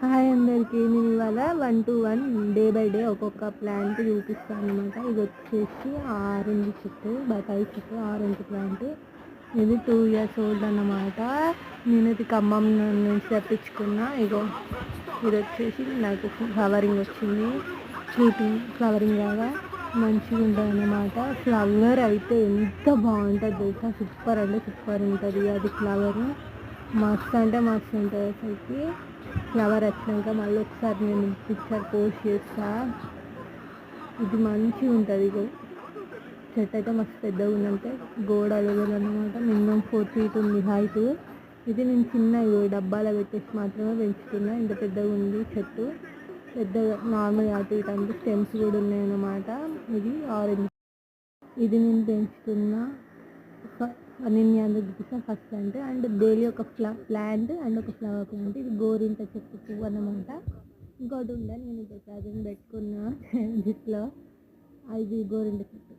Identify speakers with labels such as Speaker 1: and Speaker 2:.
Speaker 1: Hi అందరికీ, నేను ఇవాళ 1 to 1 డే బై డే ఒక్కొక్క ప్లాంట్ చూపిస్తాను అనమాట. ఇది వచ్చేసి ఆరెంజ్ చెట్టు, బత్తాయి చెట్టు, ఆరెంజ్ ప్లాంట్. ఇది 2 years ఓల్డ్ అన్నమాట. నేను ఇది ఖమ్మం నుంచి తెప్పించుకున్నా. ఇగో ఇది వచ్చేసి నాకు ఫ్లవరింగ్ వచ్చింది, ఫ్రూటింగ్ ఫ్లవరింగ్ లాగా మంచిగా ఉంటుంది అన్నమాట. ఫ్లవర్ అయితే ఎంత బాగుంటుంది తెలుసా, సూపర్ అంటే సూపర్ ఉంటుంది అది ఫ్లవర్. మస్తు అంటే మస్తు ఉంటుంది అసలుకి. ఫ్లవర్ వచ్చినాక మళ్ళీ ఒకసారి నేను పిక్చర్ పోస్ట్ చేస్తా. ఇది మంచిగా ఉంటుంది. ఇగో చెట్టు అయితే మస్తు పెద్దగా ఉందంటే గోడ లెవెల్ అనమాట. మినిమం 4 feet ఉంది హైట్. ఇది నేను చిన్న డబ్బాలో పెట్టేసి మాత్రమే పెంచుతున్నా. ఇంత పెద్దగా ఉంది చెట్టు. పెద్దగా నార్మల్ అటు ఇటు అంటే స్టెమ్స్ కూడా ఉన్నాయి అన్నమాట. ఇది ఆరెంజ్. ఇది నేను పెంచుతున్నా. నేను అందుకు చూపిస్తా ఫస్ట్ ప్లాంట్ అండ్ డైలీ ఒక ప్లాంట్ అండ్ ఒక ఫ్లవర్ ప్లాంట్. ఇది గోరింట చెట్టు పువ్వు అన్నమాట. ఇంకోటి ఉండే నేను ఇప్పుడు ప్రజెంట్ పెట్టుకున్నా జిట్లో. ఇది గోరింట చెట్టు.